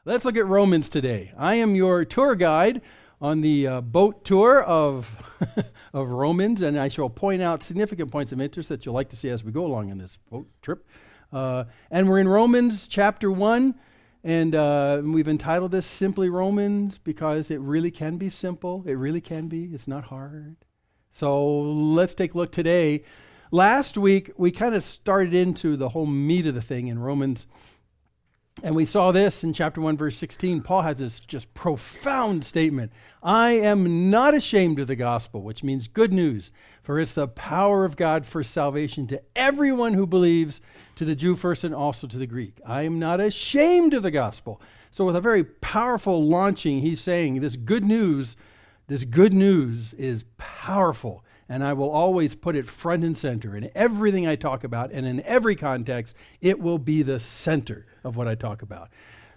Let's look at Romans today. I am your tour guide on the boat tour of of Romans, and I shall point out significant points of interest that you'll like to see as we go along in this boat trip. And we're in Romans chapter 1, and we've entitled this simply Romans because it really can be simple. It really can be. It's not hard. So let's take a look today. Last week, we kind of started into the whole meat of the thing in Romans. And we saw this in chapter 1, verse 16. Paul has this just profound statement. I am not ashamed of the gospel, which means good news, for it's the power of God for salvation to everyone who believes, to the Jew first and also to the Greek. I am not ashamed of the gospel. So with a very powerful launching, he's saying this good news is powerful. And I will always put it front and center in everything I talk about, and in every context, it will be the center of what I talk about.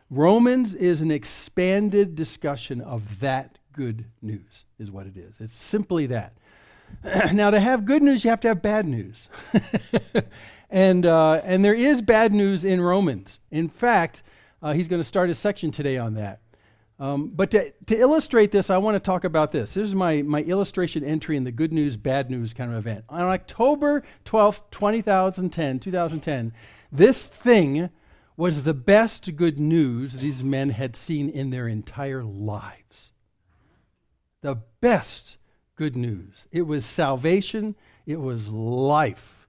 Romans is an expanded discussion of that good news, is what it is. It's simply that. Now, to have good news, you have to have bad news. And there is bad news in Romans. In fact, he's going to start a section today on that. But to illustrate this, I want to talk about this. This is my illustration entry in the good news, bad news kind of event. On October 12th, 2010, this thing was the best good news these men had seen in their entire lives. The best good news. It was salvation. It was life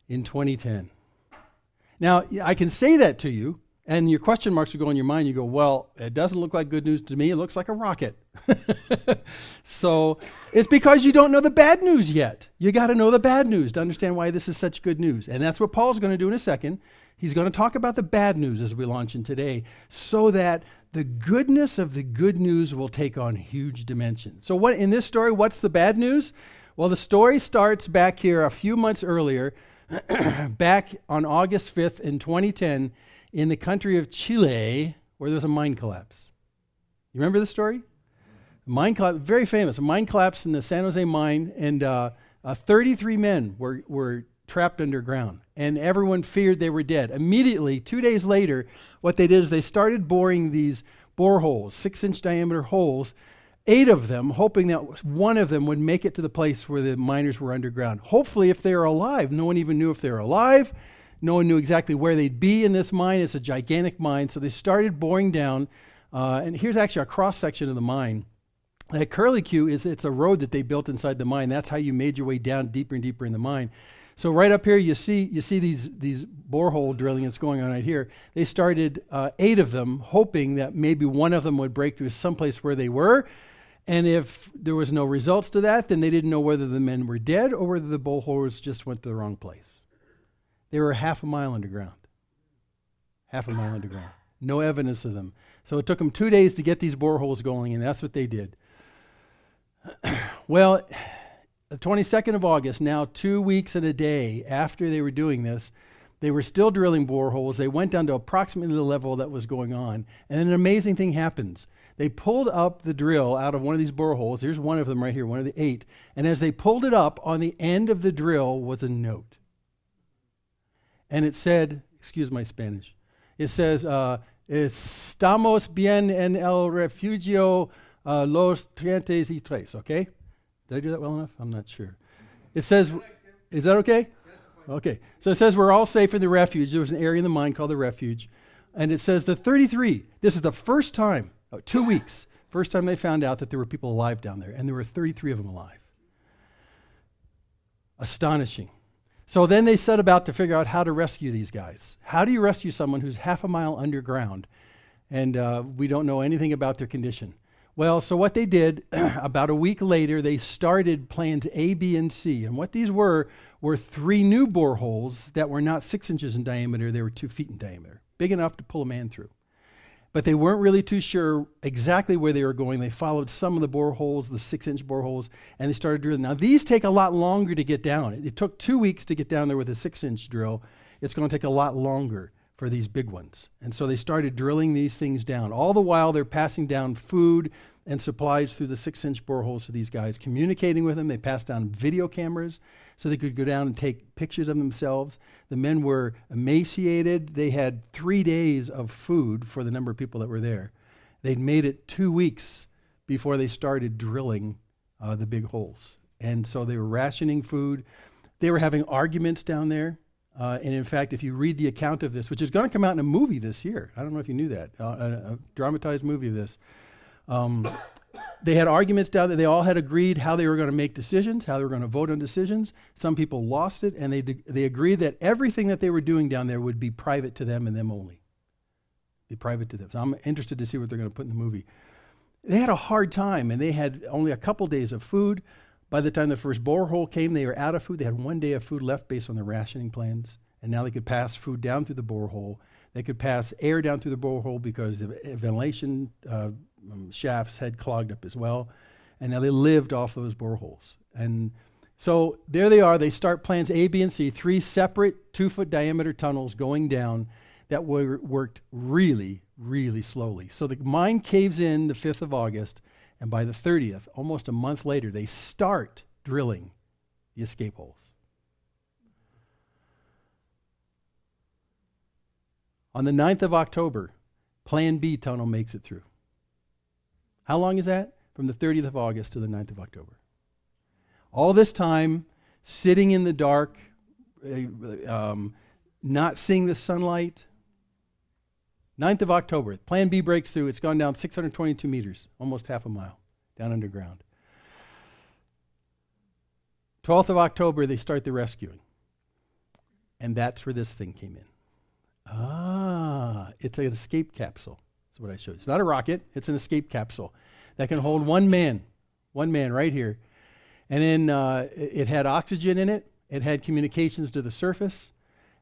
in 2010. Now, I can say that to you, and your question marks will go in your mind. You go, well, it doesn't look like good news to me. It looks like a rocket. So it's because you don't know the bad news yet. You got to know the bad news to understand why this is such good news. And that's what Paul's going to do in a second. He's going to talk about the bad news as we launch in today, so that the goodness of the good news will take on huge dimensions. So what in this story, what's the bad news? Well, the story starts back here a few months earlier, back on August 5th in 2010, in the country of Chile, where there was a mine collapse. You remember the story? Mine collapse, very famous. A mine collapse in the San Jose mine, and 33 men were trapped underground, and everyone feared they were dead. Immediately, 2 days later, what they did is they started boring these boreholes, 6-inch diameter holes, 8 of them, hoping that one of them would make it to the place where the miners were underground. Hopefully, if they were alive. No one even knew if they were alive. No one knew exactly where they'd be in this mine. It's a gigantic mine. So they started boring down. And here's actually a cross-section of the mine. That curlicue it's a road that they built inside the mine. That's how you made your way down deeper and deeper in the mine. So right up here, you see these borehole drilling that's going on right here. They started 8 of them, hoping that maybe one of them would break through someplace where they were. And if there was no results to that, then they didn't know whether the men were dead or whether the boreholes just went to the wrong place. They were half a mile underground. Half a mile underground. No evidence of them. So it took them 2 days to get these boreholes going, and that's what they did. Well, the 22nd of August, now 2 weeks and a day after they were doing this, they were still drilling boreholes. They went down to approximately the level that was going on, and then an amazing thing happens. They pulled up the drill out of one of these boreholes. Here's one of them right here, one of the 8. And as they pulled it up, on the end of the drill was a note. And it said, excuse my Spanish, it says, estamos bien en el refugio los 33, okay? Did I do that well enough? I'm not sure. It says, is that okay? Okay. So it says we're all safe in the refuge. There was an area in the mine called the refuge. And it says the 33, this is the first time, 2 weeks, first time they found out that there were people alive down there. And there were 33 of them alive. Astonishing. So then they set about to figure out how to rescue these guys. How do you rescue someone who's half a mile underground and we don't know anything about their condition? Well, so what they did, about a week later, they started plans A, B, and C. And what these were 3 new boreholes that were not 6 inches in diameter. They were 2 feet in diameter, big enough to pull a man through. But they weren't really too sure exactly where they were going. They followed some of the boreholes, the 6-inch boreholes, and they started drilling. Now, these take a lot longer to get down. It took 2 weeks to get down there with a 6-inch drill. It's going to take a lot longer for these big ones. And so they started drilling these things down. All the while, they're passing down food and supplies through the 6-inch boreholes to these guys, communicating with them. They passed down video cameras so they could go down and take pictures of themselves. The men were emaciated. They had 3 days of food for the number of people that were there. They'd made it 2 weeks before they started drilling the big holes. And so they were rationing food. They were having arguments down there. And in fact, if you read the account of this, which is going to come out in a movie this year, I don't know if you knew that, a dramatized movie of this. They had arguments down there. They all had agreed how they were going to make decisions, how they were going to vote on decisions. Some people lost it, and they agreed that everything that they were doing down there would be private to them and them only. Be private to them. So I'm interested to see what they're going to put in the movie. They had a hard time, and they had only a couple days of food. By the time the first borehole came, they were out of food. They had 1 day of food left based on their rationing plans, and now they could pass food down through the borehole. They could pass air down through the borehole because the ventilation shafts had clogged up as well, and now they lived off those boreholes. And so there they are. They start plans A, B, and C, 3 separate 2-foot diameter tunnels going down that worked really, really slowly. So the mine caves in the 5th of August, and by the 30th, almost a month later, they start drilling the escape holes. On the 9th of October, Plan B tunnel makes it through. How long is that? From the 30th of August to the 9th of October. All this time, sitting in the dark, not seeing the sunlight. 9th of October, Plan B breaks through. It's gone down 622 meters, almost half a mile, down underground. 12th of October, they start the rescuing. And that's where this thing came in. It's an escape capsule. That's what I showed. It's not a rocket. It's an escape capsule that can hold one man right here. And then it had oxygen in it. It had communications to the surface.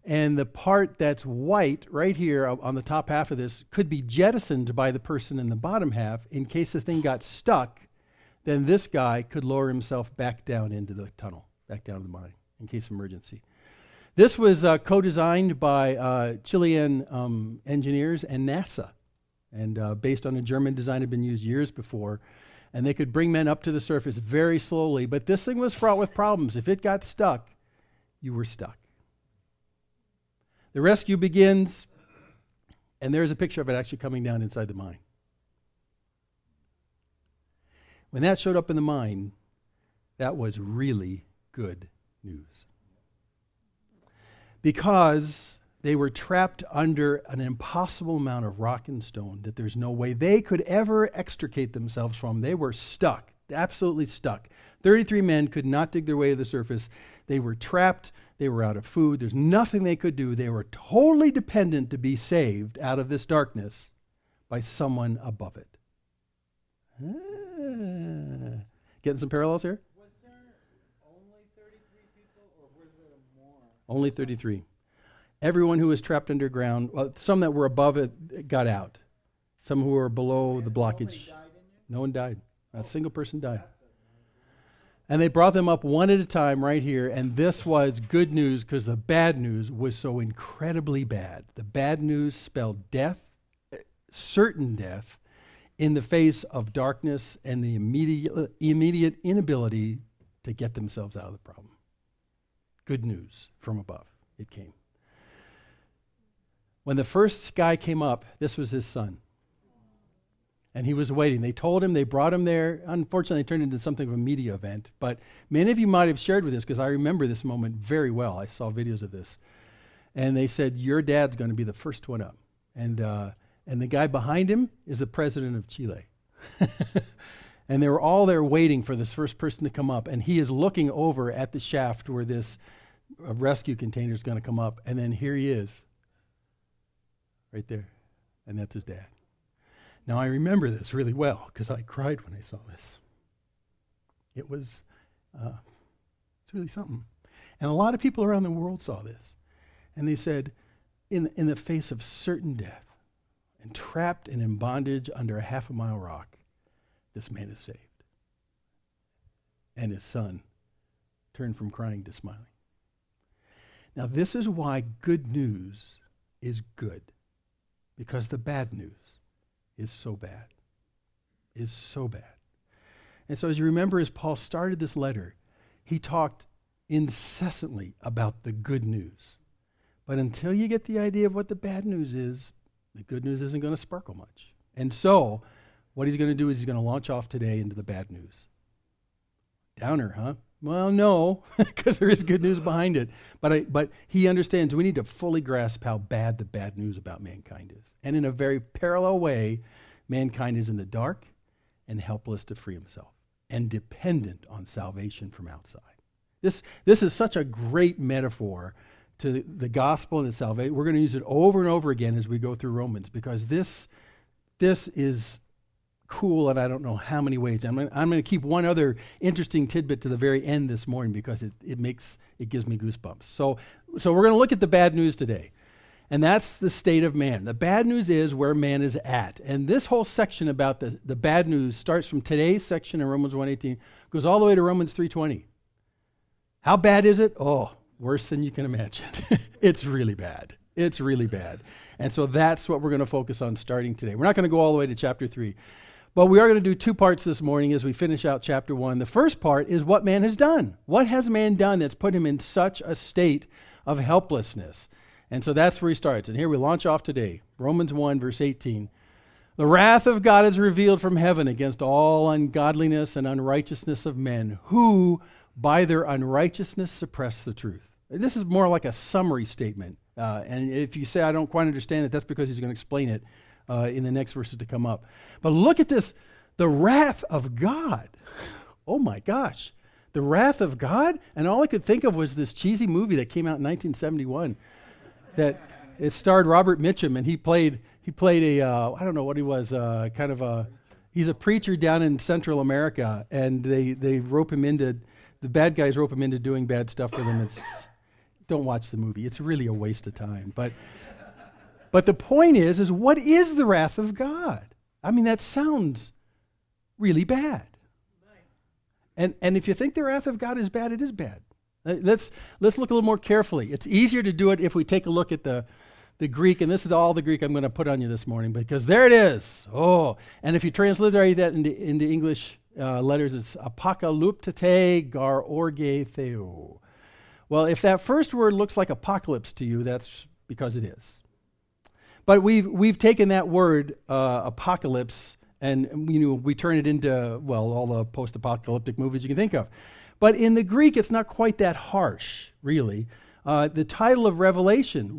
And the part that's white right here on the top half of this could be jettisoned by the person in the bottom half in case the thing got stuck. Then this guy could lower himself back down into the tunnel, back down to the mine in case of emergency. This was co-designed by Chilean engineers and NASA, and based on a German design had been used years before. And they could bring men up to the surface very slowly, but this thing was fraught with problems. If it got stuck, you were stuck. The rescue begins, and there's a picture of it actually coming down inside the mine. When that showed up in the mine, that was really good news. Because they were trapped under an impossible amount of rock and stone that there's no way they could ever extricate themselves from. They were stuck, absolutely stuck. 33 men could not dig their way to the surface. They were trapped. They were out of food. There's nothing they could do. They were totally dependent to be saved out of this darkness by someone above it. Getting some parallels here? Was there only 33 people, or was there more? Only 33. Everyone who was trapped underground, well, some that were above it got out. Some who were below the blockage. No one died. Not a single person died. And they brought them up one at a time right here, and this was good news because the bad news was so incredibly bad. The bad news spelled death, certain death, in the face of darkness and the immediate inability to get themselves out of the problem. Good news from above. It came. When the first guy came up, this was his son. And he was waiting. They told him, they brought him there. Unfortunately, it turned into something of a media event. But many of you might have shared with this because I remember this moment very well. I saw videos of this. And they said, your dad's going to be the first one up. And the guy behind him is the president of Chile. And they were all there waiting for this first person to come up. And he is looking over at the shaft where this rescue container is going to come up. And then here he is. Right there. And that's his dad. Now, I remember this really well because I cried when I saw this. It was it's really something. And a lot of people around the world saw this. And they said, in the face of certain death and trapped and in bondage under a half-a-mile rock, this man is saved. And his son turned from crying to smiling. Now, this is why good news is good. Because the bad news is so bad. is so bad. And so as you remember, as Paul started this letter, he talked incessantly about the good news. But until you get the idea of what the bad news is, the good news isn't going to sparkle much. And so what he's going to do is he's going to launch off today into the bad news. Downer, huh? Well, no, because there is good news behind it. But he understands we need to fully grasp how bad the bad news about mankind is. And in a very parallel way, mankind is in the dark and helpless to free himself and dependent on salvation from outside. This is such a great metaphor to the gospel and the salvation. We're going to use it over and over again as we go through Romans, because this is cool in I don't know how many ways. I'm going to keep one other interesting tidbit to the very end this morning because it gives me goosebumps. So we're going to look at the bad news today. And that's the state of man. The bad news is where man is at. And this whole section about the bad news starts from today's section in Romans 1:18, goes all the way to Romans 3:20. How bad is it? Oh, worse than you can imagine. It's really bad. It's really bad. And so that's what we're going to focus on starting today. We're not going to go all the way to chapter 3. But we are going to do two parts this morning as we finish out chapter 1. The first part is what man has done. What has man done that's put him in such a state of helplessness? And so that's where he starts. And here we launch off today. Romans 1, verse 18. The wrath of God is revealed from heaven against all ungodliness and unrighteousness of men, who by their unrighteousness suppress the truth. This is more like a summary statement. And if you say, I don't quite understand it, that's because he's going to explain it in the next verses to come up. But look at this, the wrath of God. Oh my gosh, the wrath of God? And all I could think of was this cheesy movie that came out in 1971 that it starred Robert Mitchum, and he played a, I don't know what he was, he's a preacher down in Central America, and they rope him into, the bad guys rope him into doing bad stuff with him. Don't watch the movie. It's really a waste of time. But the point is what is the wrath of God? I mean, that sounds really bad. And if you think the wrath of God is bad, it is bad. Let's look a little more carefully. It's easier to do it if we take a look at the Greek, and this is all the Greek I'm going to put on you this morning, because there it is. Oh, and if you transliterate that into English letters, it's apokalyptate gar orge theo. Well, if that first word looks like apocalypse to you, that's because it is. But we've taken that word apocalypse, and we turn it into, well, all the post-apocalyptic movies you can think of. But in the Greek, it's not quite that harsh, really. The title of Revelation,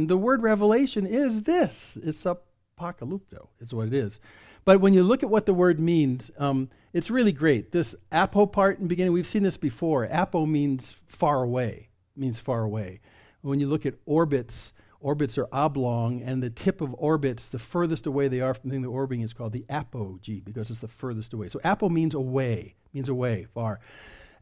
the word revelation is this. It's apocalypto, is what it is. But when you look at what the word means, it's really great. This apo part in the beginning, we've seen this before. Apo means far away, When you look at orbits are oblong, and the tip of orbits, the furthest away they are from the thing they're orbiting, is called the apogee, because it's the furthest away. So apo means away, far.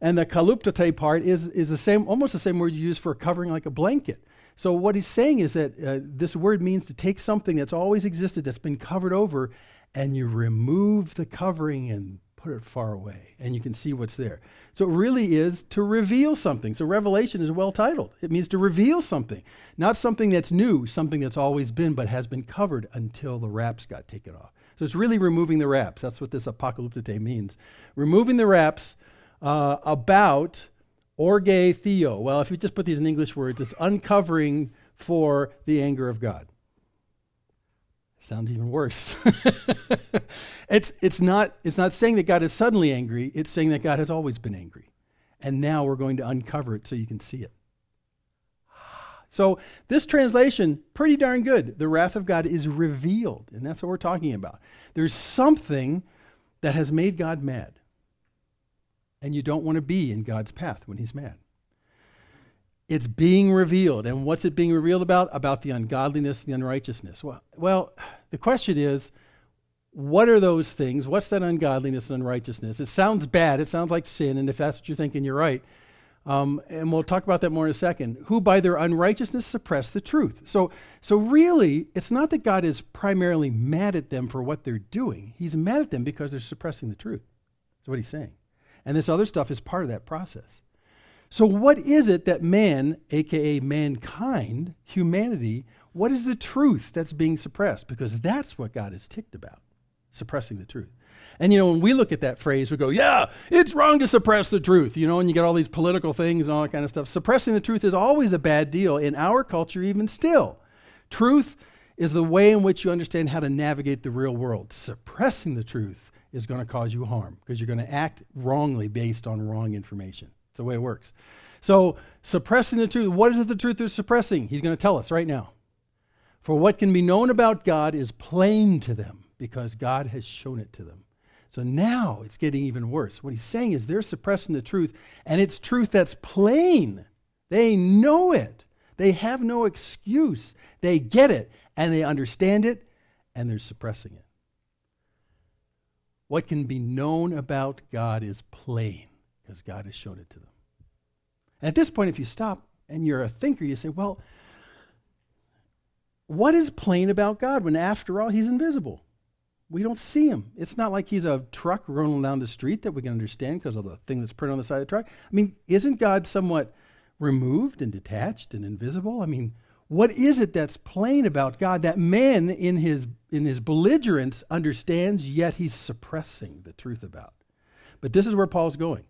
And the kaluptate part is the same, almost the same word you use for covering like a blanket. So what he's saying is that this word means to take something that's always existed, that's been covered over, and you remove the covering and put it far away, and you can see what's there. So it really is to reveal something. So Revelation is well titled. It means to reveal something, not something that's new, something that's always been but has been covered until the wraps got taken off. So it's really removing the wraps. That's what this apocalyptate means. Removing the wraps about orge theo. Well, if you just put these in English words, it's uncovering for the anger of God. Sounds even worse. It's not saying that God is suddenly angry. It's saying that God has always been angry. And now we're going to uncover it so you can see it. So this translation, pretty darn good. The wrath of God is revealed. And that's what we're talking about. There's something that has made God mad. And you don't want to be in God's path when he's mad. It's being revealed. And what's it being revealed about? About the ungodliness, the unrighteousness. Well, the question is, what are those things? What's that ungodliness and unrighteousness? It sounds bad. It sounds like sin. And if that's what you're thinking, you're right. And we'll talk about that more in a second. Who by their unrighteousness suppress the truth. So really, it's not that God is primarily mad at them for what they're doing. He's mad at them because they're suppressing the truth. That's what he's saying. And this other stuff is part of that process. So what is it that man, aka mankind, humanity, what is the truth that's being suppressed? Because that's what God is ticked about, suppressing the truth. And, when we look at that phrase, we go, yeah, it's wrong to suppress the truth, and you get all these political things and all that kind of stuff. Suppressing the truth is always a bad deal in our culture, even still. Truth is the way in which you understand how to navigate the real world. Suppressing the truth is going to cause you harm because you're going to act wrongly based on wrong information. It's the way it works. So suppressing the truth, what is it the truth is suppressing? He's going to tell us right now. For what can be known about God is plain to them because God has shown it to them. So now it's getting even worse. What he's saying is they're suppressing the truth, and it's truth that's plain. They know it. They have no excuse. They get it, and they understand it, and they're suppressing it. What can be known about God is plain because God has shown it to them. And at this point, if you stop and you're a thinker, you say, well, what is plain about God when, after all, he's invisible? We don't see him. It's not like he's a truck rolling down the street that we can understand because of the thing that's printed on the side of the truck. I mean, isn't God somewhat removed and detached and invisible? I mean, what is it that's plain about God that man in his belligerence understands, yet he's suppressing the truth about? But this is where Paul's going.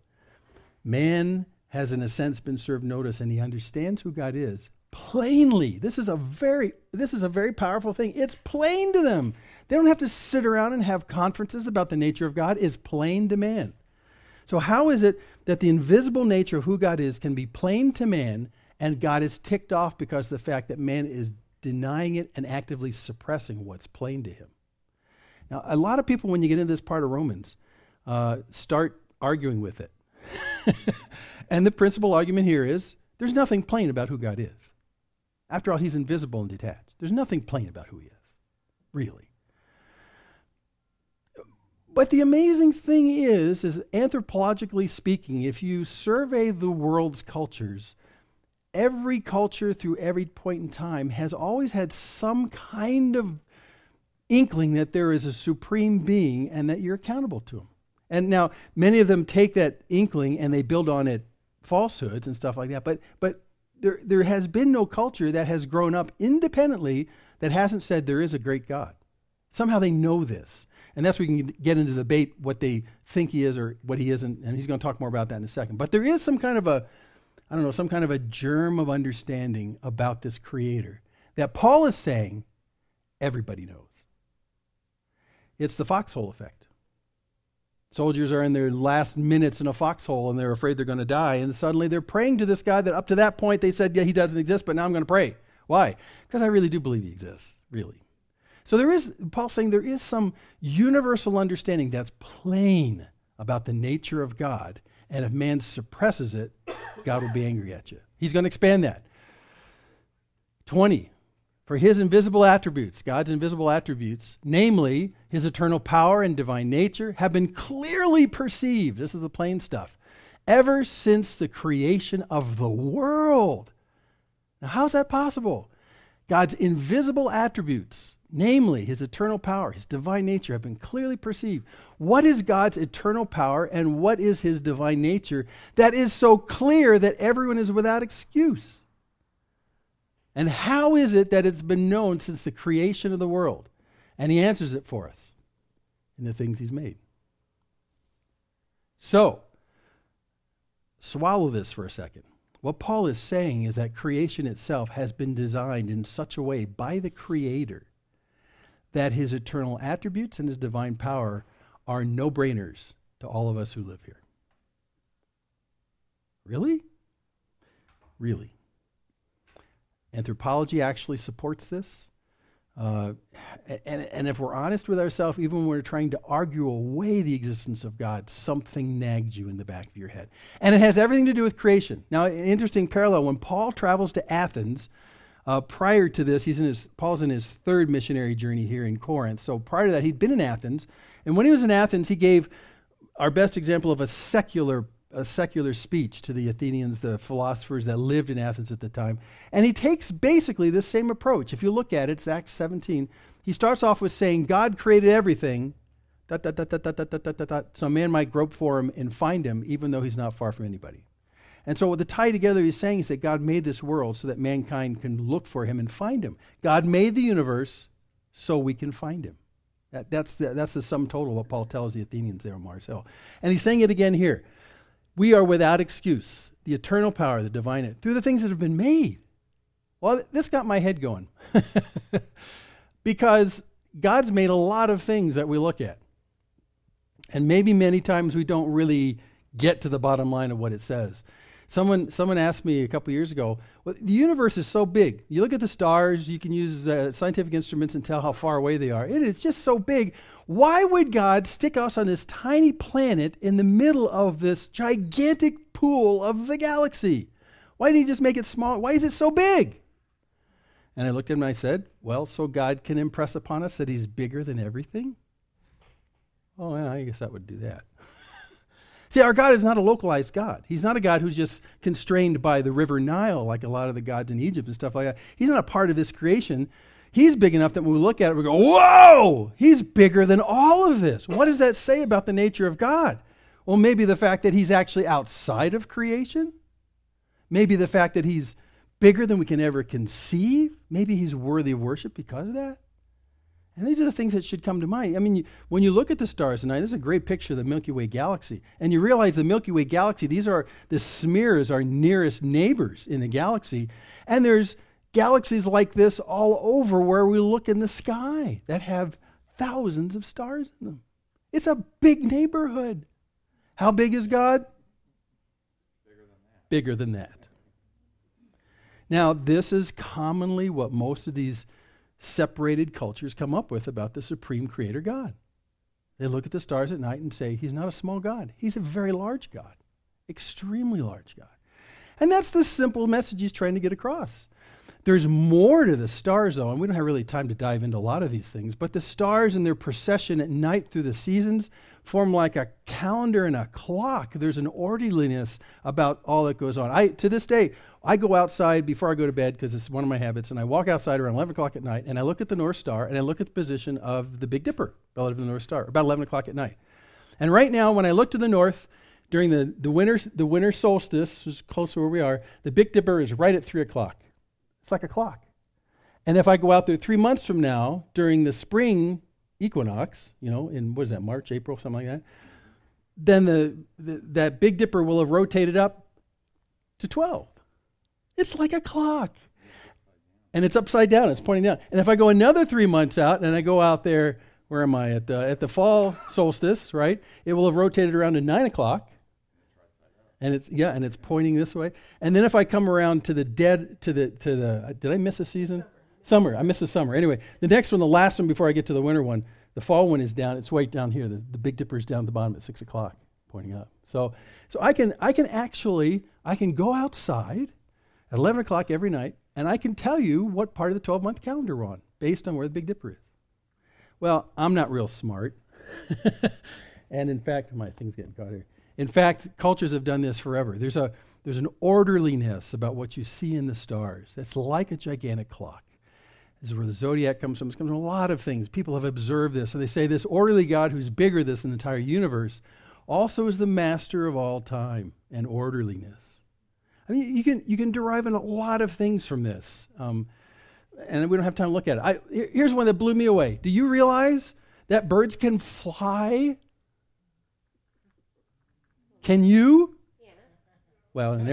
Man has, in a sense, been served notice, and he understands who God is plainly. This is a very powerful thing. It's plain to them. They don't have to sit around and have conferences about the nature of God. It's plain to man. So how is it that the invisible nature of who God is can be plain to man, and God is ticked off because of the fact that man is denying it and actively suppressing what's plain to him? Now, a lot of people, when you get into this part of Romans, start arguing with it. And the principal argument here is there's nothing plain about who God is. After all, he's invisible and detached. There's nothing plain about who he is, really. But the amazing thing is anthropologically speaking, if you survey the world's cultures, every culture through every point in time has always had some kind of inkling that there is a supreme being and that you're accountable to him. And now, many of them take that inkling and they build on it falsehoods and stuff like that. But there has been no culture that has grown up independently that hasn't said there is a great God. Somehow they know this. And that's where we can get into debate what they think he is or what he isn't. And he's going to talk more about that in a second. But there is some kind of a germ of understanding about this creator that Paul is saying everybody knows. It's the foxhole effect. Soldiers are in their last minutes in a foxhole and they're afraid they're going to die. And suddenly they're praying to this God that up to that point they said, yeah, he doesn't exist, but now I'm going to pray. Why? Because I really do believe he exists, really. So Paul's saying there is some universal understanding that's plain about the nature of God. And if man suppresses it, God will be angry at you. He's going to expand that. 20. For his invisible attributes, God's invisible attributes, namely his eternal power and divine nature, have been clearly perceived. This is the plain stuff. Ever since the creation of the world. Now, how is that possible? God's invisible attributes, namely his eternal power, his divine nature, have been clearly perceived. What is God's eternal power and what is his divine nature that is so clear that everyone is without excuse? And how is it that it's been known since the creation of the world? And he answers it for us in the things he's made. So, swallow this for a second. What Paul is saying is that creation itself has been designed in such a way by the Creator that his eternal attributes and his divine power are no-brainers to all of us who live here. Really? Really. Anthropology actually supports this. And if we're honest with ourselves, even when we're trying to argue away the existence of God, something nags you in the back of your head. And it has everything to do with creation. Now, an interesting parallel, when Paul travels to Athens, prior to this, Paul's in his third missionary journey here in Corinth. So prior to that, he'd been in Athens. And when he was in Athens, he gave our best example of a secular speech to the Athenians, the philosophers that lived in Athens at the time. And he takes basically this same approach. If you look at it, it's Acts 17. He starts off with saying, God created everything, ... so man might grope for him and find him, even though he's not far from anybody. And so what the tie together he's saying is that God made this world so that mankind can look for him and find him. God made the universe so we can find him. That's the sum total of what Paul tells the Athenians there on Mars Hill. And he's saying it again here. We are without excuse. The eternal power, the divine, through the things that have been made. Well, this got my head going. Because God's made a lot of things that we look at. And maybe many times we don't really get to the bottom line of what it says. Someone asked me a couple years ago, well, the universe is so big. You look at the stars, you can use scientific instruments and tell how far away they are. It's just so big. Why would God stick us on this tiny planet in the middle of this gigantic pool of the galaxy? Why didn't he just make it small? Why is it so big? And I looked at him and I said, well, so God can impress upon us that he's bigger than everything? Oh, yeah, I guess that would do that. See, our God is not a localized God. He's not a God who's just constrained by the river Nile like a lot of the gods in Egypt and stuff like that. He's not a part of this creation. He's big enough that when we look at it, we go, whoa, he's bigger than all of this. What does that say about the nature of God? Well, maybe the fact that he's actually outside of creation. Maybe the fact that he's bigger than we can ever conceive. Maybe he's worthy of worship because of that. And these are the things that should come to mind. I mean, when you look at the stars tonight, this is a great picture of the Milky Way galaxy. And you realize the Milky Way galaxy, the smears are nearest neighbors in the galaxy. And there's galaxies like this all over where we look in the sky that have thousands of stars in them. It's a big neighborhood. How big is God? Bigger than that. Now, this is commonly what most of these separated cultures come up with about the supreme creator God. They look at the stars at night and say, he's not a small God. He's a very large God, extremely large God. And that's the simple message he's trying to get across. There's more to the stars, though, and we don't have really time to dive into a lot of these things, but the stars and their procession at night through the seasons form like a calendar and a clock. There's an orderliness about all that goes on. To this day, I go outside before I go to bed because it's one of my habits, and I walk outside around 11 o'clock at night, and I look at the North Star, and I look at the position of the Big Dipper relative to the North Star, about 11 o'clock at night. And right now, when I look to the north, during the winter solstice, which is close to where we are, the Big Dipper is right at 3 o'clock. It's like a clock. And if I go out there 3 months from now, during the spring equinox, in, what is that, March, April, something like that, then that Big Dipper will have rotated up to 12. It's like a clock. And it's upside down. It's pointing down. And if I go another 3 months out, and I go out there, where am I? At the fall solstice, right? It will have rotated around to 9 o'clock. And it's pointing this way. And then if I come around to the did I miss a season? Summer. I missed the summer. Anyway, the next one, the last one before I get to the winter one, the fall one is down. It's way down here. The Big Dipper is down at the bottom at 6 o'clock, pointing up. So I can go outside at 11 o'clock every night, and I can tell you what part of the 12-month calendar we're on, based on where the Big Dipper is. Well, I'm not real smart. And in fact, my thing's getting caught here. In fact, cultures have done this forever. There's an orderliness about what you see in the stars. That's like a gigantic clock. This is where the zodiac comes from. It comes from a lot of things. People have observed this. And they say this orderly God who's bigger than the entire universe also is the master of all time and orderliness. I mean, you can derive a lot of things from this. And we don't have time to look at it. Here's one that blew me away. Do you realize that birds can fly? Can you? Yeah. Well, in an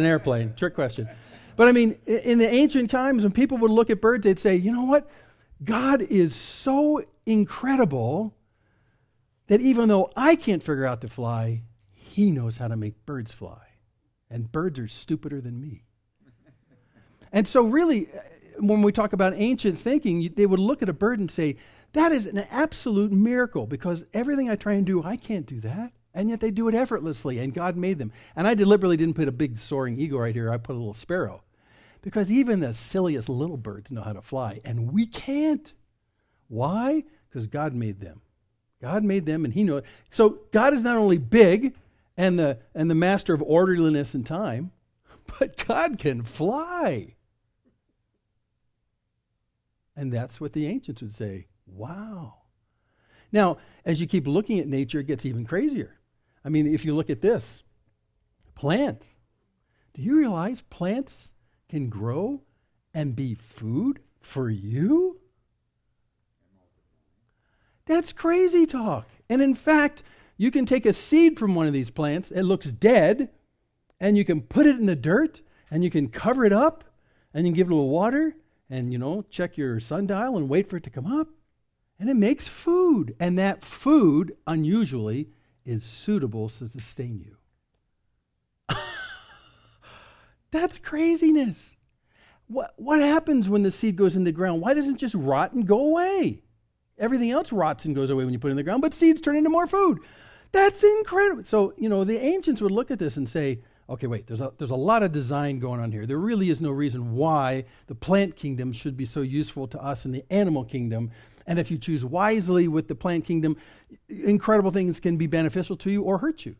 airplane, trick question. But I mean, in the ancient times, when people would look at birds, they'd say, you know what? God is so incredible that even though I can't figure out to fly, he knows how to make birds fly. And birds are stupider than me. And so really, when we talk about ancient thinking, they would look at a bird and say, that is an absolute miracle because everything I try and do, I can't do that. And yet they do it effortlessly, and God made them. And I deliberately didn't put a big soaring eagle right here. I put a little sparrow. Because even the silliest little birds know how to fly, and we can't. Why? Because God made them. God made them, and he knows. So God is not only big and the master of orderliness and time, but God can fly. And that's what the ancients would say. Wow. Now, as you keep looking at nature, it gets even crazier. I mean, if you look at this, plants. Do you realize plants can grow and be food for you? That's crazy talk. And in fact, you can take a seed from one of these plants, it looks dead, and you can put it in the dirt, and you can cover it up, and you can give it a little water, and, check your sundial and wait for it to come up. And it makes food. And that food, unusually, is suitable to sustain you. That's craziness. What happens when the seed goes in the ground? Why doesn't it just rot and go away? Everything else rots and goes away when you put it in the ground, but seeds turn into more food. That's incredible. So, the ancients would look at this and say, okay, wait, there's a lot of design going on here. There really is no reason why the plant kingdom should be so useful to us in the animal kingdom. And if you choose wisely with the plant kingdom, incredible things can be beneficial to you or hurt you.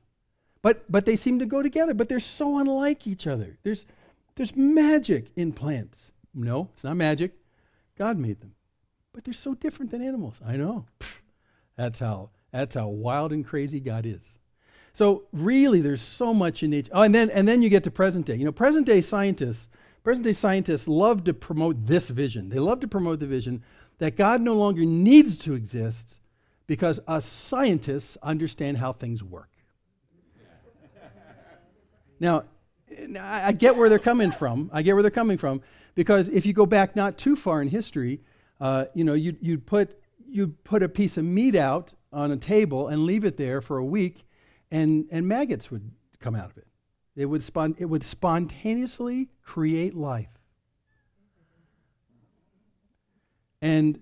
But they seem to go together, but they're so unlike each other. There's magic in plants. No, it's not magic. God made them. But they're so different than animals. I know. That's how wild and crazy God is. So really, there's so much in nature. Oh, and then you get to present day. Present day scientists love to promote this vision. They love to promote the vision that God no longer needs to exist because us scientists understand how things work. Now, I get where they're coming from. Because if you go back not too far in history, you'd put a piece of meat out on a table and leave it there for a week, and maggots would come out of it. It would spontaneously create life. And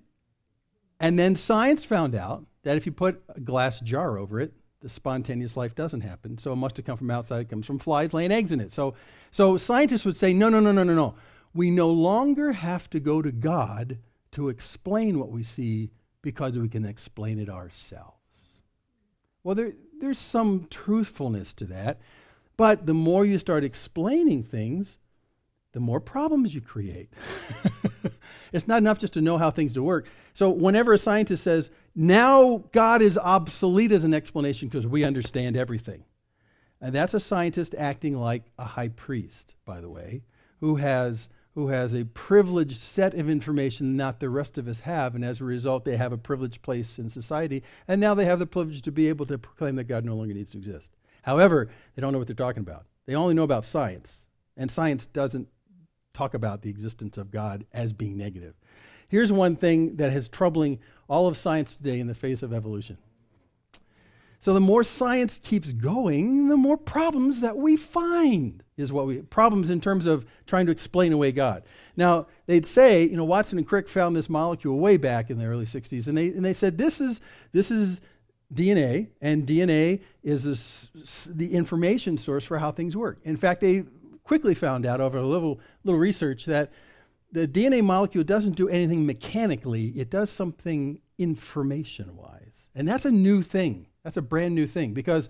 then science found out that if you put a glass jar over it, the spontaneous life doesn't happen. So it must have come from outside. It comes from flies laying eggs in it. So scientists would say, no. We no longer have to go to God to explain what we see because we can explain it ourselves. Well, there's some truthfulness to that. But the more you start explaining things, the more problems you create. It's not enough just to know how things do work. So whenever a scientist says, now God is obsolete as an explanation because we understand everything. And that's a scientist acting like a high priest, by the way, who has a privileged set of information not the rest of us have, and as a result, they have a privileged place in society, and now they have the privilege to be able to proclaim that God no longer needs to exist. However, they don't know what they're talking about. They only know about science, and science doesn't talk about the existence of God as being negative. Here's one thing that is troubling all of science today in the face of evolution. So the more science keeps going, the more problems that we find problems in terms of trying to explain away God. Now, they'd say, Watson and Crick found this molecule way back in the early 60s, and they said this is DNA, and DNA is the information source for how things work. In fact, they quickly found out over a little research that the DNA molecule doesn't do anything mechanically. It does something information-wise. And that's a new thing. That's a brand new thing. Because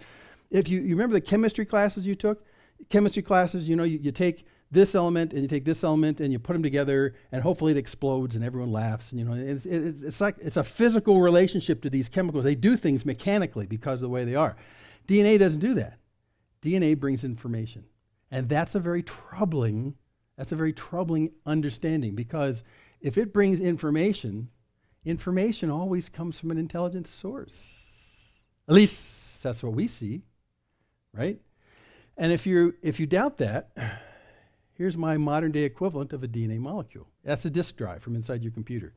if you remember the chemistry classes you took, you take this element and you take this element and you put them together and hopefully it explodes and everyone laughs. And it's a physical relationship to these chemicals. They do things mechanically because of the way they are. DNA doesn't do that. DNA brings information. And that's a very troubling understanding, because if it brings information always comes from an intelligent source. At least that's what we see, right? And if you doubt that, here's my modern day equivalent of a DNA molecule. That's a disk drive from inside your computer.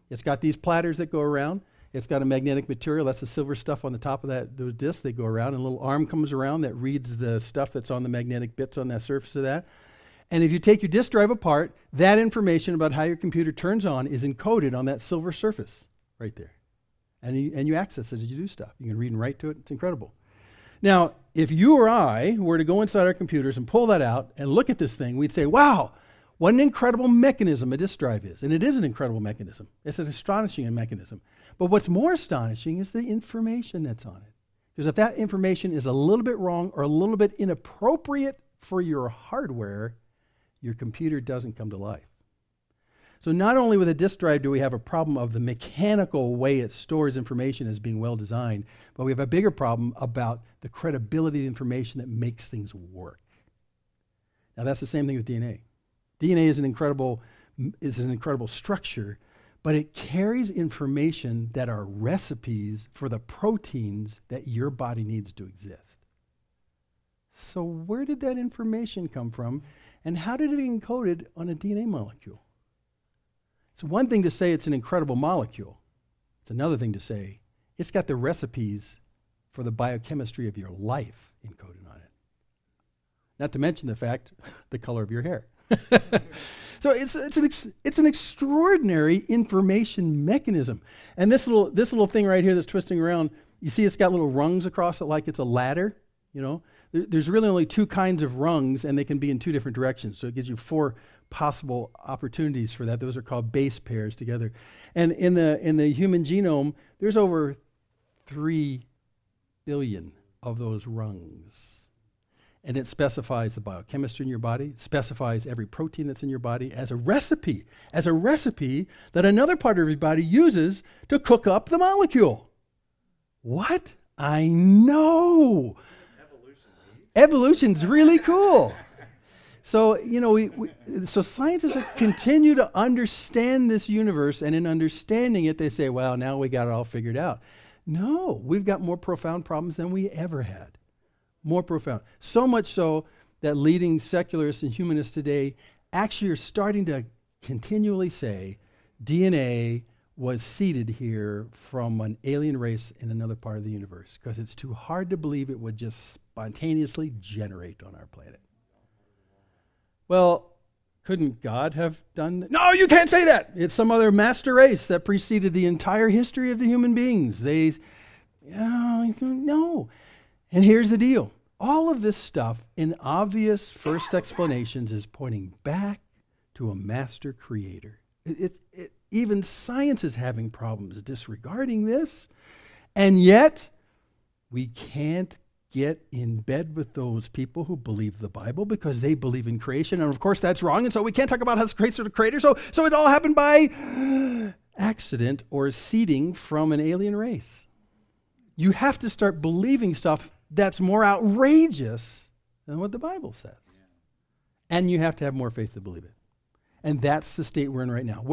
It's got these platters that go around. It's got a magnetic material. That's the silver stuff on the top of those disks. They go around, and a little arm comes around that reads the stuff that's on the magnetic bits on that surface of that. And if you take your disk drive apart, that information about how your computer turns on is encoded on that silver surface right there. And you access it as you do stuff. You can read and write to it. It's incredible. Now, if you or I were to go inside our computers and pull that out and look at this thing, we'd say, wow, what an incredible mechanism a disk drive is. And it is an incredible mechanism. It's an astonishing mechanism. But what's more astonishing is the information that's on it. Because if that information is a little bit wrong or a little bit inappropriate for your hardware, your computer doesn't come to life. So not only with a disk drive do we have a problem of the mechanical way it stores information as being well designed, but we have a bigger problem about the credibility of the information that makes things work. Now that's the same thing with DNA. DNA is an incredible structure, but it carries information that are recipes for the proteins that your body needs to exist. So where did that information come from, and how did it get encoded on a DNA molecule? It's one thing to say it's an incredible molecule. It's another thing to say it's got the recipes for the biochemistry of your life encoded on it. Not to mention the fact, the color of your hair. So it's an extraordinary information mechanism. And this little thing right here that's twisting around, you see it's got little rungs across it like it's a ladder, you know? There's really only two kinds of rungs, and they can be in two different directions. So it gives you 4 possible opportunities for that. Those are called base pairs together. And in the human genome, there's over 3 billion of those rungs. And it specifies the biochemistry in your body, specifies every protein that's in your body as a recipe that another part of your body uses to cook up the molecule. What? I know. Evolution's really cool. So, you know, so scientists continue to understand this universe, and in understanding it, they say, well, now we got it all figured out. No, we've got more profound problems than we ever had. More profound. So much so that leading secularists and humanists today actually are starting to continually say DNA was seeded here from an alien race in another part of the universe, because it's too hard to believe it would just spontaneously generate on our planet. Well, couldn't God have done that? No, you can't say that. It's some other master race that preceded the entire history of the human beings. No. And here's the deal. All of this stuff, in obvious first explanations, is pointing back to a master creator. Even science is having problems disregarding this. And yet, we can't get in bed with those people who believe the Bible because they believe in creation. And of course, that's wrong. And so we can't talk about how this creates a creator. So it all happened by accident or seeding from an alien race. You have to start believing stuff that's more outrageous than what the Bible says. And you have to have more faith to believe it. And that's the state we're in right now.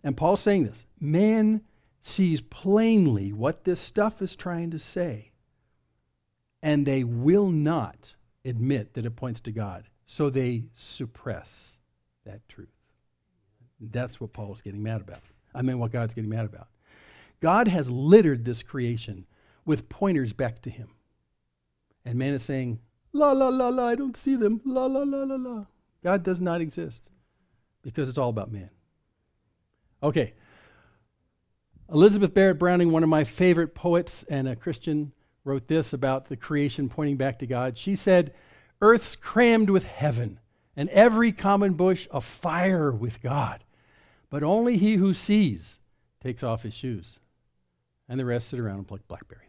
And Paul's saying this, man sees plainly what this stuff is trying to say, and they will not admit that it points to God. So they suppress that truth. That's what Paul's getting mad about. What God's getting mad about. God has littered this creation with pointers back to him. And man is saying, la, la, la, la, I don't see them. La, la, la, la, la. God does not exist because it's all about man. Okay. Elizabeth Barrett Browning, one of my favorite poets and a Christian, wrote this about the creation pointing back to God. She said, earth's crammed with heaven, and every common bush afire with God. But only he who sees takes off his shoes, and the rest sit around and pluck blackberries.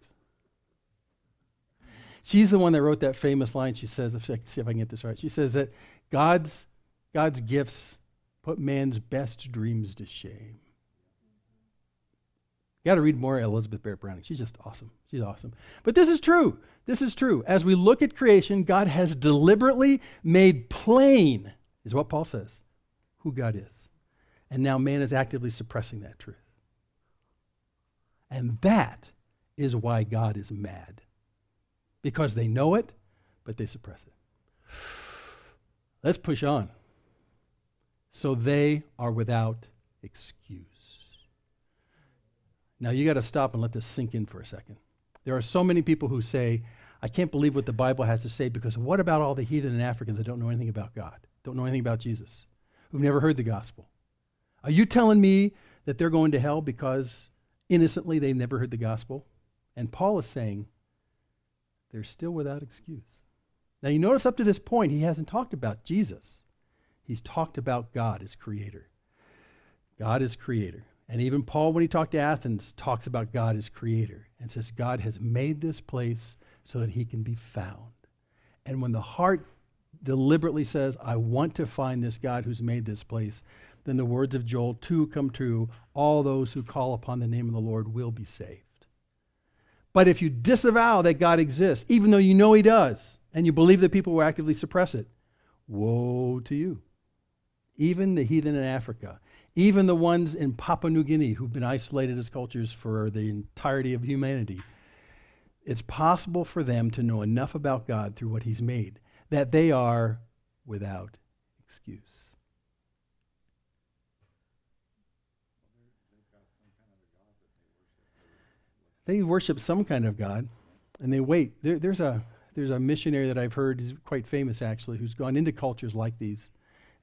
She's the one that wrote that famous line. She says, let's see if I can get this right. She says that God's gifts put man's best dreams to shame. You got to read more Elizabeth Barrett Browning. She's just awesome. She's awesome. But this is true. This is true. As we look at creation, God has deliberately made plain, is what Paul says, who God is. And now man is actively suppressing that truth. And that is why God is mad. Because they know it, but they suppress it. Let's push on. So they are without excuse. Now you got to stop and let this sink in for a second. There are so many people who say, I can't believe what the Bible has to say, because what about all the heathen in Africa that don't know anything about God, don't know anything about Jesus, who've never heard the gospel? Are you telling me that they're going to hell because innocently they never heard the gospel? And Paul is saying, they're still without excuse. Now you notice up to this point, he hasn't talked about Jesus. He's talked about God as creator. God is creator. And even Paul, when he talked to Athens, talks about God as creator and says God has made this place so that he can be found. And when the heart deliberately says, I want to find this God who's made this place, then the words of Joel 2 come true. All those who call upon the name of the Lord will be saved. But if you disavow that God exists, even though you know he does, and you believe that people will actively suppress it, woe to you. even the heathen in Africa, even the ones in Papua New Guinea who've been isolated as cultures for the entirety of humanity, it's possible for them to know enough about God through what he's made that they are without excuse. They worship some kind of God, and they wait. There's a missionary that I've heard, who's quite famous actually, who's gone into cultures like these,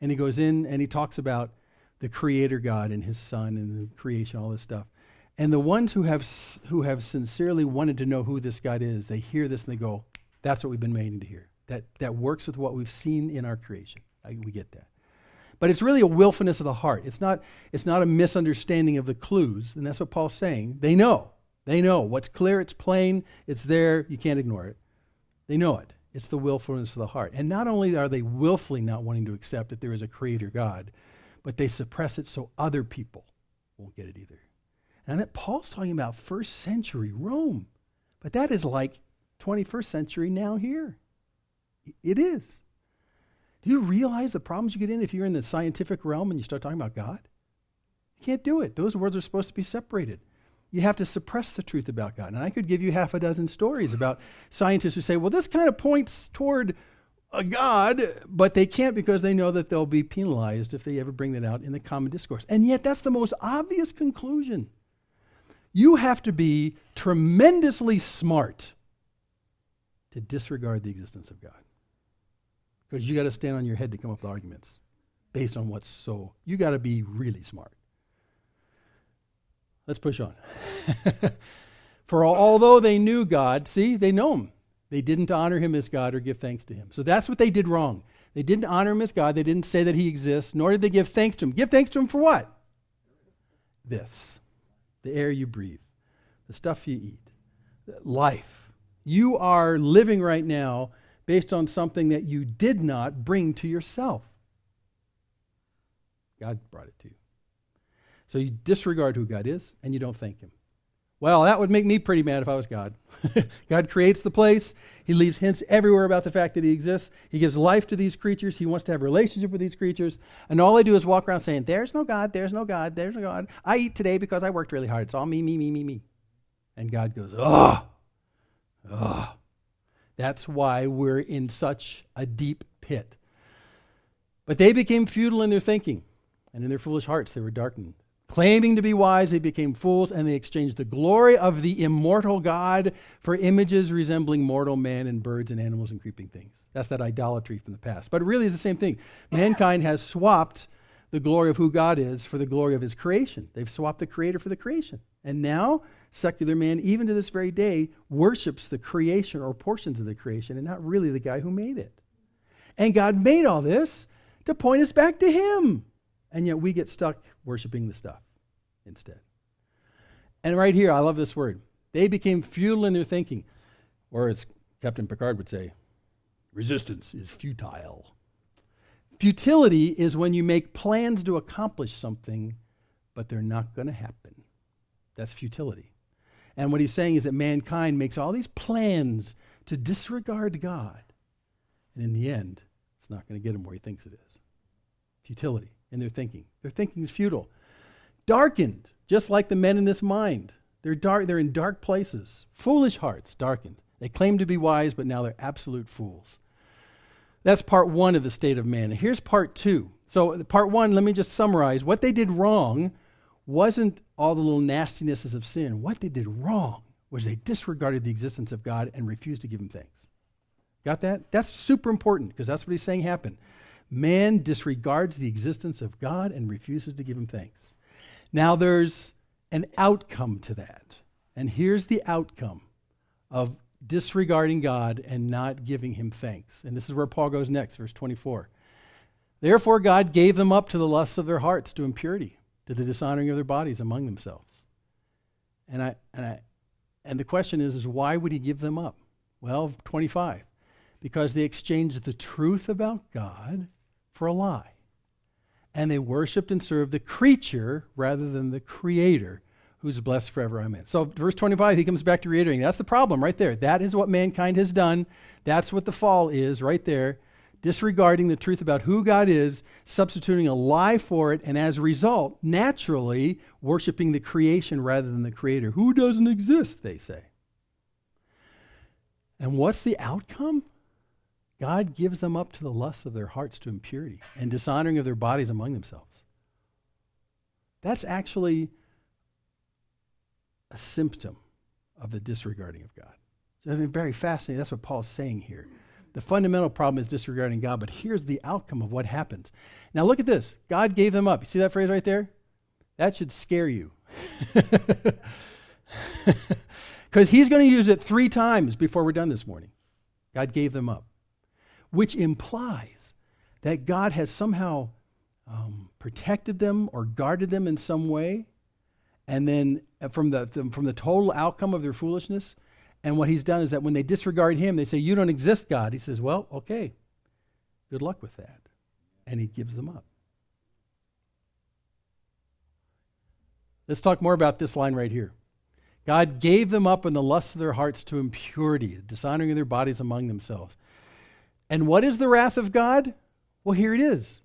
and he goes in and he talks about the Creator God and his Son and the creation, all this stuff. And the ones who have sincerely wanted to know who this God is, they hear this and they go, "That's what we've been waiting to hear. That works with what we've seen in our creation." We get that. But it's really a willfulness of the heart. It's not a misunderstanding of the clues, and that's what Paul's saying. They know. They know. What's clear, it's plain, it's there, you can't ignore it. They know it. It's the willfulness of the heart. And not only are they willfully not wanting to accept that there is a Creator God, but they suppress it so other people won't get it either. And that Paul's talking about first century Rome. But that is like 21st century now here. It is. Do you realize the problems you get in if you're in the scientific realm and you start talking about God? You can't do it. Those words are supposed to be separated. You have to suppress the truth about God. And I could give you half a dozen stories about scientists who say, well, this kind of points toward a God, but they can't because they know that they'll be penalized if they ever bring that out in the common discourse. And yet that's the most obvious conclusion. You have to be tremendously smart to disregard the existence of God. Because you got to stand on your head to come up with arguments based on what's so. You got to be really smart. Let's push on. For although they knew God, see, they know him. They didn't honor him as God or give thanks to him. So that's what they did wrong. They didn't honor him as God. They didn't say that he exists, nor did they give thanks to him. Give thanks to him for what? This. The air you breathe. The stuff you eat. Life. You are living right now based on something that you did not bring to yourself. God brought it to you. So you disregard who God is, and you don't thank him. Well, that would make me pretty mad if I was God. God creates the place. He leaves hints everywhere about the fact that he exists. He gives life to these creatures. He wants to have a relationship with these creatures. And all I do is walk around saying, there's no God, there's no God, there's no God. I eat today because I worked really hard. It's all me, me, me, me, me. And God goes, ugh. That's why we're in such a deep pit. But they became futile in their thinking, and in their foolish hearts they were darkened. Claiming to be wise, they became fools, and they exchanged the glory of the immortal God for images resembling mortal man and birds and animals and creeping things. That's that idolatry from the past. But it really is the same thing. Mankind has swapped the glory of who God is for the glory of his creation. They've swapped the creator for the creation. And now, secular man, even to this very day, worships the creation or portions of the creation and not really the guy who made it. And God made all this to point us back to him. And yet we get stuck worshiping the stuff instead. And right here, I love this word. They became futile in their thinking. Or as Captain Picard would say, resistance is futile. Futility is when you make plans to accomplish something, but they're not going to happen. That's futility. And what he's saying is that mankind makes all these plans to disregard God. And in the end, it's not going to get him where he thinks it is. Futility in their thinking. Their thinking is futile. Darkened, just like the men in this mind. They're in dark places. Foolish hearts, darkened. They claim to be wise, but now they're absolute fools. That's part one of the state of man. And here's part two. So part one, let me just summarize. What they did wrong wasn't all the little nastinesses of sin. What they did wrong was they disregarded the existence of God and refused to give him thanks. Got that? That's super important because that's what he's saying happened. Man disregards the existence of God and refuses to give him thanks. Now there's an outcome to that. And here's the outcome of disregarding God and not giving him thanks. And this is where Paul goes next, verse 24. Therefore God gave them up to the lusts of their hearts, to impurity, to the dishonoring of their bodies among themselves. And the question is why would he give them up? Well, 25. Because they exchanged the truth about God for a lie. And they worshiped and served the creature rather than the creator, who's blessed forever. Amen. So verse 25, he comes back to reiterating. That's the problem right there. That is what mankind has done. That's what the fall is right there. disregarding the truth about who God is, substituting a lie for it, and as a result, naturally worshiping the creation rather than the Creator, who doesn't exist, they say. And what's the outcome? God gives them up to the lusts of their hearts to impurity and dishonoring of their bodies among themselves. That's actually a symptom of the disregarding of God. So it's very fascinating. That's what Paul's saying here. The fundamental problem is disregarding God, but here's the outcome of what happens. Now look at this. God gave them up. You see that phrase right there? That should scare you. Because he's going to use it 3 times before we're done this morning. God gave them up. Which implies that God has somehow protected them or guarded them in some way. And then from the total outcome of their foolishness. And what he's done is that when they disregard him, they say, you don't exist, God. He says, well, okay, good luck with that. And he gives them up. Let's talk more about this line right here. God gave them up in the lusts of their hearts to impurity, dishonoring of their bodies among themselves. And what is the wrath of God? Well, here it is.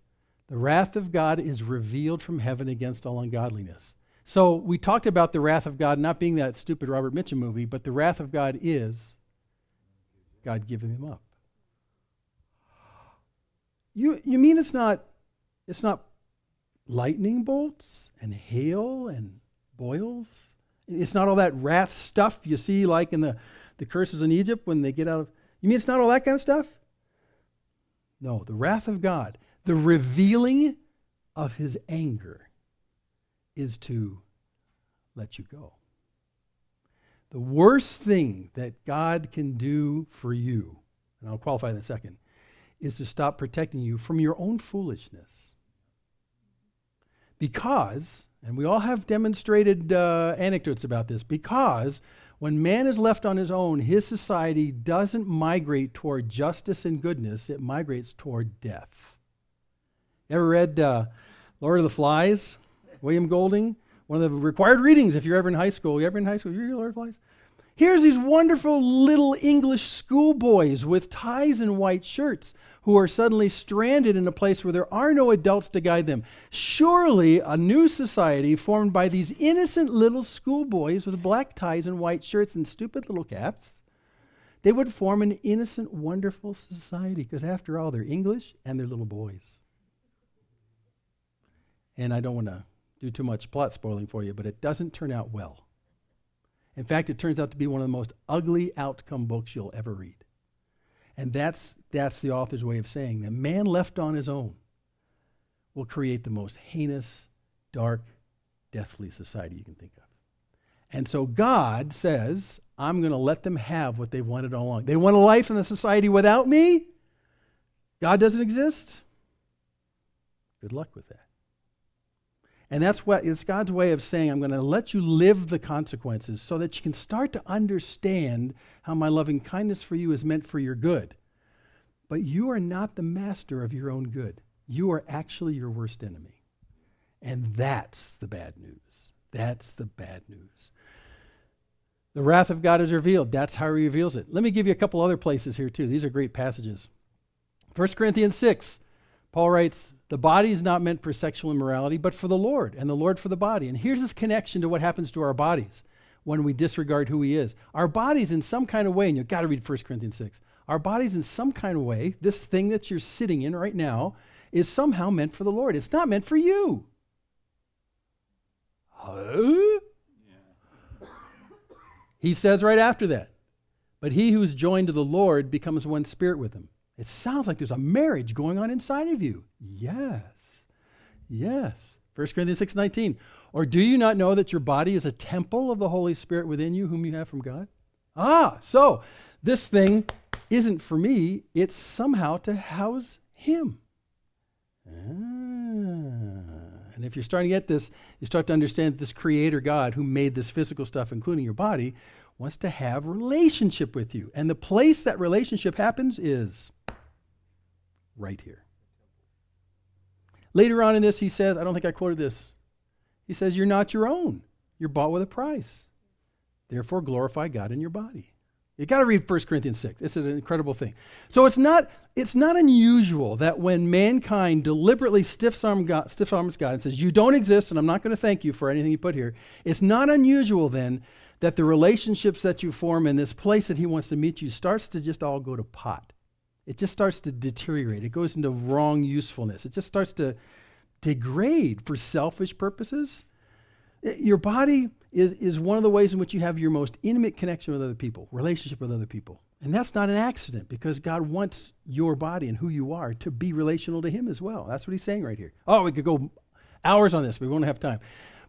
The wrath of God is revealed from heaven against all ungodliness. So we talked about the wrath of God not being that stupid Robert Mitchum movie, but the wrath of God is God giving them up. You mean it's not lightning bolts and hail and boils? It's not all that wrath stuff you see like in the curses in Egypt when they get out of... You mean it's not all that kind of stuff? No, the wrath of God, the revealing of his anger is to let you go. The worst thing that God can do for you, and I'll qualify in a second, is to stop protecting you from your own foolishness. Because, and we all have demonstrated anecdotes about this, because when man is left on his own, his society doesn't migrate toward justice and goodness, it migrates toward death. Ever read Lord of the Flies? William Golding? One of the required readings if you're ever in high school. You ever in high school? You read Lord of the Flies? Here's these wonderful little English schoolboys with ties and white shirts who are suddenly stranded in a place where there are no adults to guide them. Surely a new society formed by these innocent little schoolboys with black ties and white shirts and stupid little caps, they would form an innocent, wonderful society because after all, they're English and they're little boys. And I don't want to do too much plot spoiling for you, but it doesn't turn out well. In fact, it turns out to be one of the most ugly outcome books you'll ever read. And that's the author's way of saying that man left on his own will create the most heinous, dark, deathly society you can think of. And so God says, I'm going to let them have what they've wanted all along. They want a life in the society without me? God doesn't exist? Good luck with that. And that's what it's God's way of saying, I'm going to let you live the consequences so that you can start to understand how my loving kindness for you is meant for your good. But you are not the master of your own good. You are actually your worst enemy. And that's the bad news. That's the bad news. The wrath of God is revealed. That's how he reveals it. Let me give you a couple other places here too. These are great passages. 1 Corinthians 6, Paul writes, the body is not meant for sexual immorality, but for the Lord, and the Lord for the body. And here's this connection to what happens to our bodies when we disregard who he is. Our bodies in some kind of way, and you've got to read 1 Corinthians 6, our bodies in some kind of way, this thing that you're sitting in right now, is somehow meant for the Lord. It's not meant for you. Huh? Yeah. He says right after that, but he who is joined to the Lord becomes one spirit with him. It sounds like there's a marriage going on inside of you. Yes. Yes. 1 Corinthians 6:19. Or do you not know that your body is a temple of the Holy Spirit within you, whom you have from God? So this thing isn't for me. It's somehow to house him. And if you're starting to get this, you start to understand that this creator God who made this physical stuff, including your body, wants to have relationship with you. And the place that relationship happens is right here. Later on in this, he says, I don't think I quoted this. He says, you're not your own. You're bought with a price. Therefore, glorify God in your body. You got to read 1 Corinthians 6. It's an incredible thing. So it's not unusual that when mankind deliberately stiff-arms God and says, you don't exist and I'm not going to thank you for anything you put here, it's not unusual then that the relationships that you form in this place that he wants to meet you starts to just all go to pot. It just starts to deteriorate. It goes into wrong usefulness. It just starts to degrade for selfish purposes. Your body is one of the ways in which you have your most intimate connection with other people, relationship with other people. And that's not an accident because God wants your body and who you are to be relational to him as well. That's what he's saying right here. Oh, we could go hours on this, but we won't have time.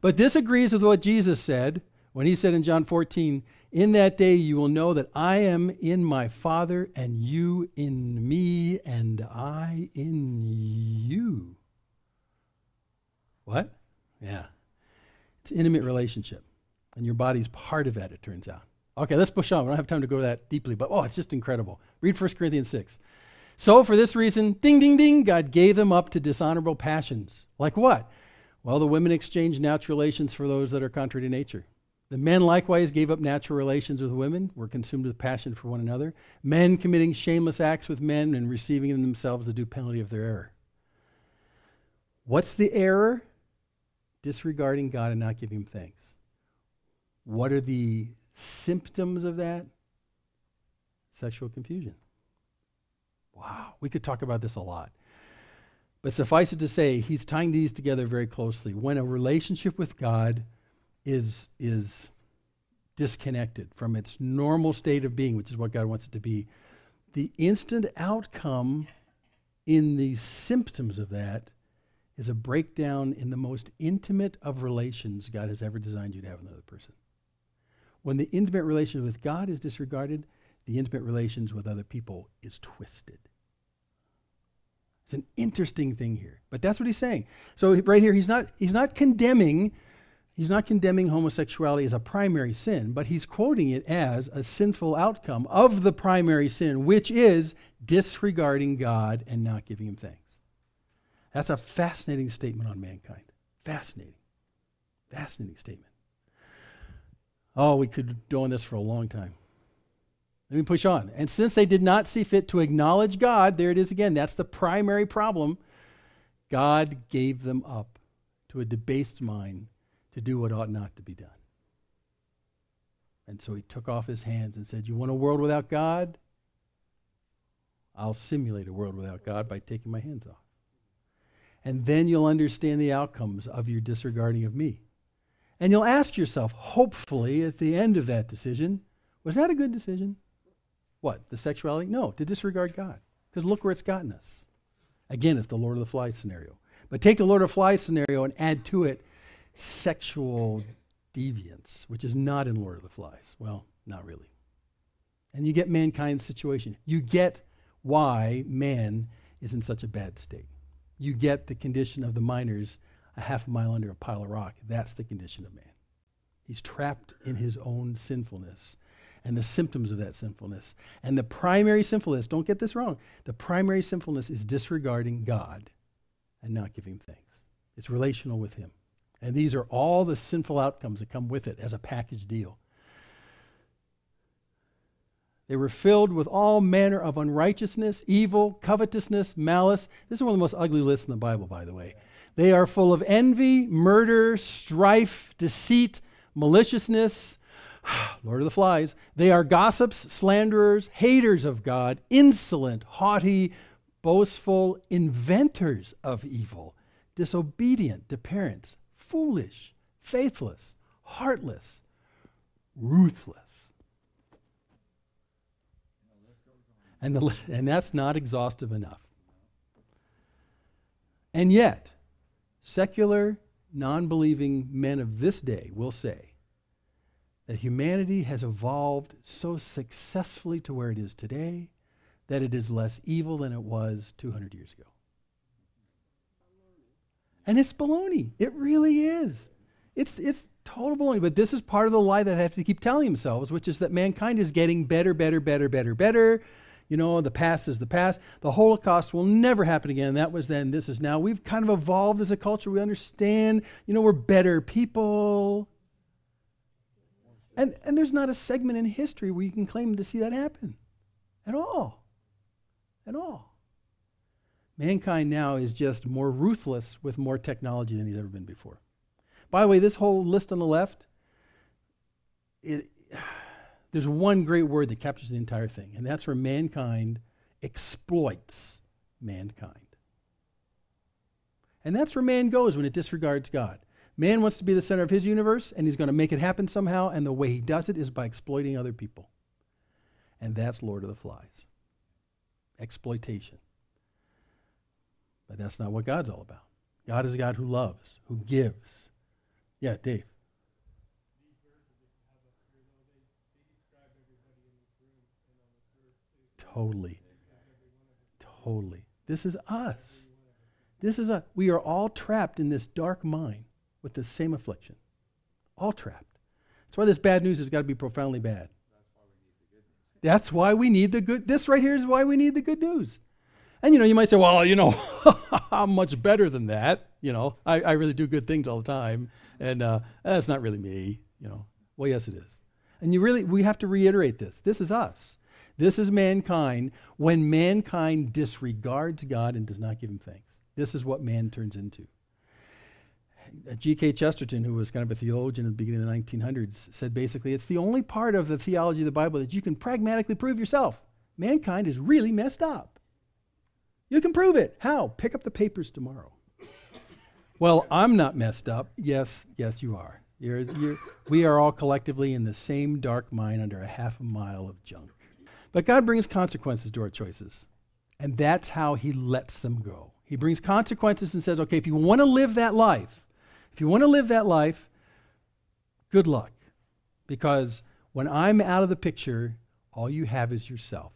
But this agrees with what Jesus said when he said in John 14, in that day you will know that I am in my Father and you in me and I in you. What? Yeah. It's an intimate relationship. And your body's part of that, it turns out. Okay, let's push on. We don't have time to go that deeply, but it's just incredible. Read 1 Corinthians 6. So for this reason, ding, ding, ding, God gave them up to dishonorable passions. Like what? Well, the women exchanged natural relations for those that are contrary to nature. The men likewise gave up natural relations with women, were consumed with passion for one another. Men committing shameless acts with men and receiving in themselves the due penalty of their error. What's the error? Disregarding God and not giving him thanks. What are the symptoms of that? Sexual confusion. Wow, we could talk about this a lot. But suffice it to say, he's tying these together very closely. When a relationship with God is disconnected from its normal state of being, which is what God wants it to be, the instant outcome in the symptoms of that is a breakdown in the most intimate of relations God has ever designed you to have with another person. When the intimate relationship with God is disregarded, the intimate relations with other people is twisted. It's an interesting thing here, but that's what he's saying. So right here, he's not condemning homosexuality as a primary sin, but he's quoting it as a sinful outcome of the primary sin, which is disregarding God and not giving him thanks. That's a fascinating statement on mankind. Fascinating statement. Oh, we could go on this for a long time. Let me push on. And since they did not see fit to acknowledge God, there it is again, that's the primary problem, God gave them up to a debased mind to do what ought not to be done. And so he took off his hands and said, you want a world without God? I'll simulate a world without God by taking my hands off. And then you'll understand the outcomes of your disregarding of me. And you'll ask yourself, hopefully, at the end of that decision, was that a good decision? What, the sexuality? No, to disregard God. Because look where it's gotten us. Again, it's the Lord of the Flies scenario. But take the Lord of the Flies scenario and add to it sexual deviance, which is not in Lord of the Flies. Well, not really. And you get mankind's situation. You get why man is in such a bad state. You get the condition of the miners a half a mile under a pile of rock. That's the condition of man. He's trapped in his own sinfulness and the symptoms of that sinfulness. And the primary sinfulness, don't get this wrong, the primary sinfulness is disregarding God and not giving him thanks. It's relational with him. And these are all the sinful outcomes that come with it as a package deal. They were filled with all manner of unrighteousness, evil, covetousness, malice. This is one of the most ugly lists in the Bible, by the way. They are full of envy, murder, strife, deceit, maliciousness. Lord of the Flies. They are gossips, slanderers, haters of God, insolent, haughty, boastful, inventors of evil, disobedient to parents, foolish, faithless, heartless, ruthless. And that's not exhaustive enough. And yet, secular, non-believing men of this day will say that humanity has evolved so successfully to where it is today that it is less evil than it was 200 years ago. And it's baloney. It really is. It's total baloney. But this is part of the lie that they have to keep telling themselves, which is that mankind is getting better. You know, the past is the past. The Holocaust will never happen again. That was then, this is now. We've kind of evolved as a culture. We understand, we're better people. And there's not a segment in history where you can claim to see that happen. At all. At all. Mankind now is just more ruthless with more technology than he's ever been before. By the way, this whole list on the left, there's one great word that captures the entire thing, and that's where mankind exploits mankind. And that's where man goes when it disregards God. Man wants to be the center of his universe, and he's going to make it happen somehow, and the way he does it is by exploiting other people. And that's Lord of the Flies. Exploitation. But that's not what God's all about. God is a God who loves, who gives. Yeah, Dave. Totally. Totally. This is us. This is us. We are all trapped in this dark mind with the same affliction. All trapped. That's why this bad news has got to be profoundly bad. That's why we need the good. This right here is why we need the good news. And you might say, well, I'm much better than that. I really do good things all the time. And that's not really me. Well, yes, it is. And we have to reiterate this. This is us. This is mankind when mankind disregards God and does not give him thanks. This is what man turns into. G.K. Chesterton, who was kind of a theologian at the beginning of the 1900s, said basically it's the only part of the theology of the Bible that you can pragmatically prove yourself. Mankind is really messed up. You can prove it. How? Pick up the papers tomorrow. Well, I'm not messed up. Yes, you are. We are all collectively in the same dark mine under a half a mile of junk. But God brings consequences to our choices. And that's how he lets them go. He brings consequences and says, okay, if you want to live that life, good luck. Because when I'm out of the picture, all you have is yourself.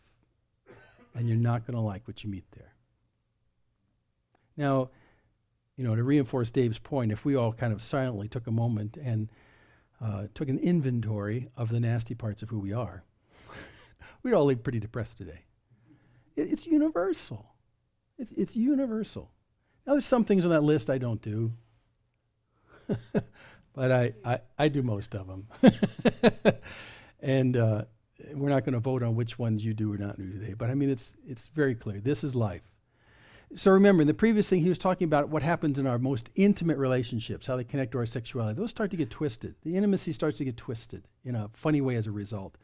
And you're not going to like what you meet there. Now, to reinforce Dave's point, if we all kind of silently took a moment and took an inventory of the nasty parts of who we are, we'd all live pretty depressed today. It's universal. It's universal. Now, there's some things on that list I don't do. But I do most of them. And we're not going to vote on which ones you do or not do today. But it's very clear. This is life. So remember, in the previous thing, he was talking about what happens in our most intimate relationships, how they connect to our sexuality. Those start to get twisted. The intimacy starts to get twisted in a funny way as a result.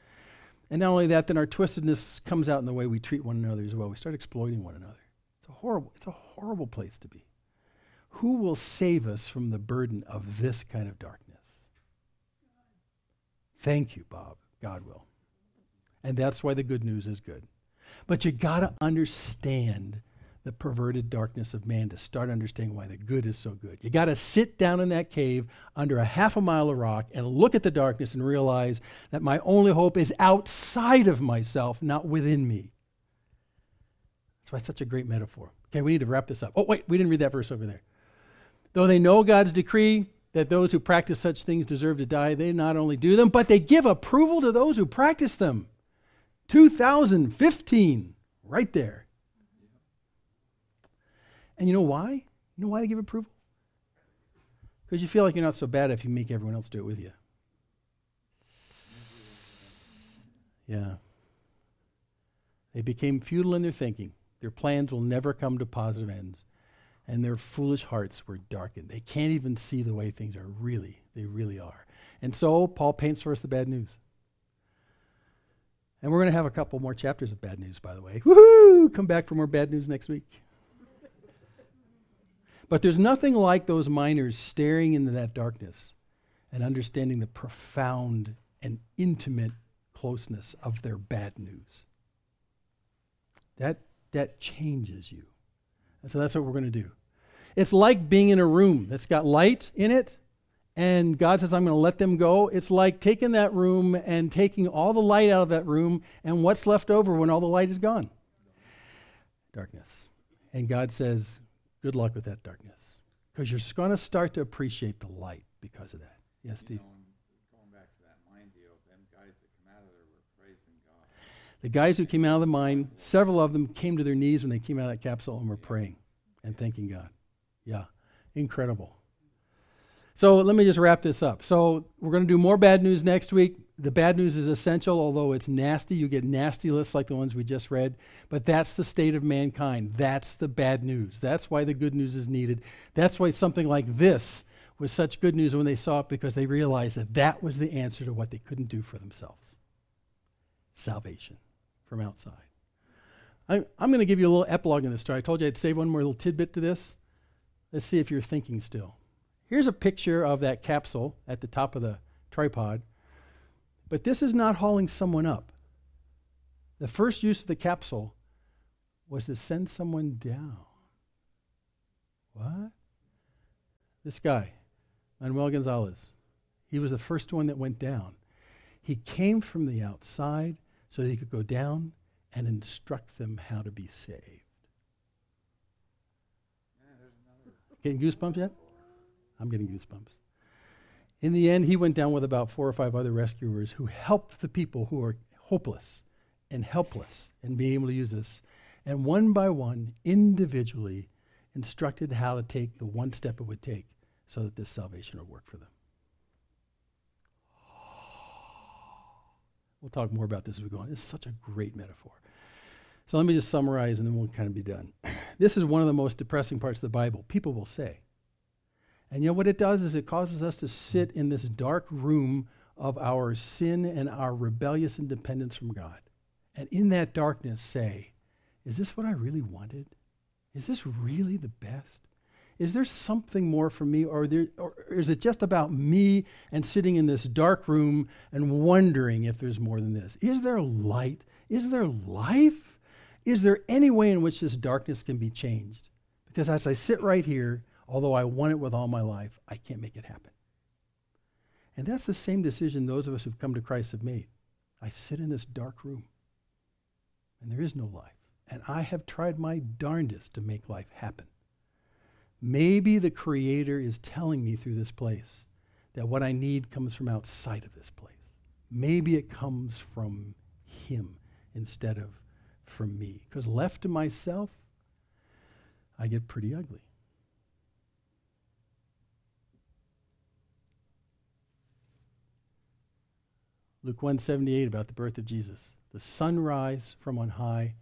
And not only that, then our twistedness comes out in the way we treat one another as well. We start exploiting one another. It's a horrible place to be. Who will save us from the burden of this kind of darkness? Thank you, Bob. God will. And that's why the good news is good. But you got to understand the perverted darkness of man to start understanding why the good is so good. You got to sit down in that cave under a half a mile of rock and look at the darkness and realize that my only hope is outside of myself, not within me. That's why it's such a great metaphor. Okay, we need to wrap this up. Oh, wait, we didn't read that verse over there. Though they know God's decree that those who practice such things deserve to die, they not only do them, but they give approval to those who practice them. 2015, right there. And you know why? You know why they give approval? Because you feel like you're not so bad if you make everyone else do it with you. Yeah. They became futile in their thinking. Their plans will never come to positive ends. And their foolish hearts were darkened. They can't even see the way things are they really are. And so Paul paints for us the bad news. And we're going to have a couple more chapters of bad news, by the way. Woohoo! Come back for more bad news next week. But there's nothing like those miners staring into that darkness and understanding the profound and intimate closeness of their bad news. That changes you. And so that's what we're going to do. It's like being in a room that's got light in it, and God says, I'm going to let them go. It's like taking that room and taking all the light out of that room, and what's left over when all the light is gone? Darkness. And God says, good luck with that darkness. Because you're going to start to appreciate the light because of that. Yes, Steve? Going back to that mine deal, them guys that come out of there were praising God. The guys who came out of the mine, several of them came to their knees when they came out of that capsule and were praying and thanking God. Yeah, incredible. So let me just wrap this up. So we're going to do more bad news next week. the bad news is essential, although it's nasty. You get nasty lists like the ones we just read. But that's the state of mankind. That's the bad news. That's why the good news is needed. That's why something like this was such good news when they saw it, because they realized that that was the answer to what they couldn't do for themselves. Salvation from outside. I'm going to give you a little epilogue in this story. I told you I'd save one more little tidbit to this. Let's see if you're thinking still. Here's a picture of that capsule at the top of the tripod. But this is not hauling someone up. The first use of the capsule was to send someone down. What? This guy, Manuel Gonzalez, he was the first one that went down. He came from the outside so that he could go down and instruct them how to be saved. Getting goosebumps yet? I'm getting goosebumps. In the end, he went down with about 4 or 5 other rescuers who helped the people who are hopeless and helpless in being able to use this. And one by one, individually, instructed how to take the one step it would take so that this salvation would work for them. We'll talk more about this as we go on. It's such a great metaphor. So let me just summarize and then we'll kind of be done. This is one of the most depressing parts of the Bible. People will say. And you know what it does is it causes us to sit in this dark room of our sin and our rebellious independence from God. And in that darkness say, is this what I really wanted? Is this really the best? Is there something more for me, or is it just about me and sitting in this dark room and wondering if there's more than this? Is there light? Is there life? Is there any way in which this darkness can be changed? Because as I sit right here, although I want it with all my life, I can't make it happen. And that's the same decision those of us who've come to Christ have made. I sit in this dark room, and there is no life. And I have tried my darndest to make life happen. Maybe the Creator is telling me through this place that what I need comes from outside of this place. Maybe it comes from Him instead of from me. Because left to myself, I get pretty ugly. Luke 1:78 about the birth of Jesus. The sunrise from on high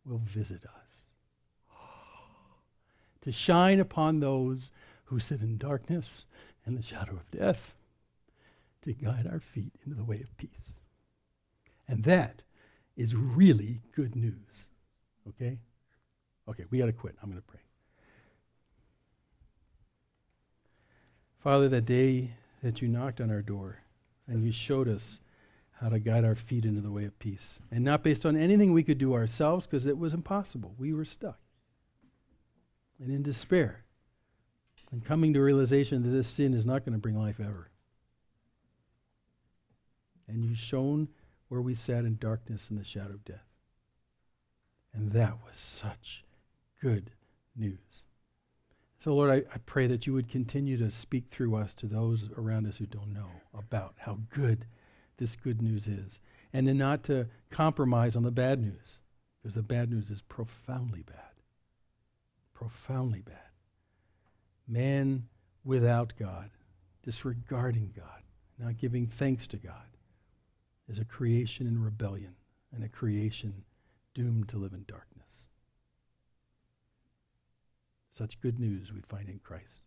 will visit us, to shine upon those who sit in darkness and the shadow of death, to guide our feet into the way of peace. And that is really good news. Okay? Okay, we got to quit. I'm going to pray. Father, that day that you knocked on our door and you showed us how to guide our feet into the way of peace. And not based on anything we could do ourselves, because it was impossible. We were stuck. And in despair. And coming to realization that this sin is not going to bring life ever. And you've shown where we sat in darkness and the shadow of death. And that was such good news. So Lord, I pray that you would continue to speak through us to those around us who don't know about how good this good news is, and then not to compromise on the bad news, because the bad news is profoundly bad. Profoundly bad. Man without God, disregarding God, not giving thanks to God, is a creation in rebellion and a creation doomed to live in darkness. Such good news we find in Christ.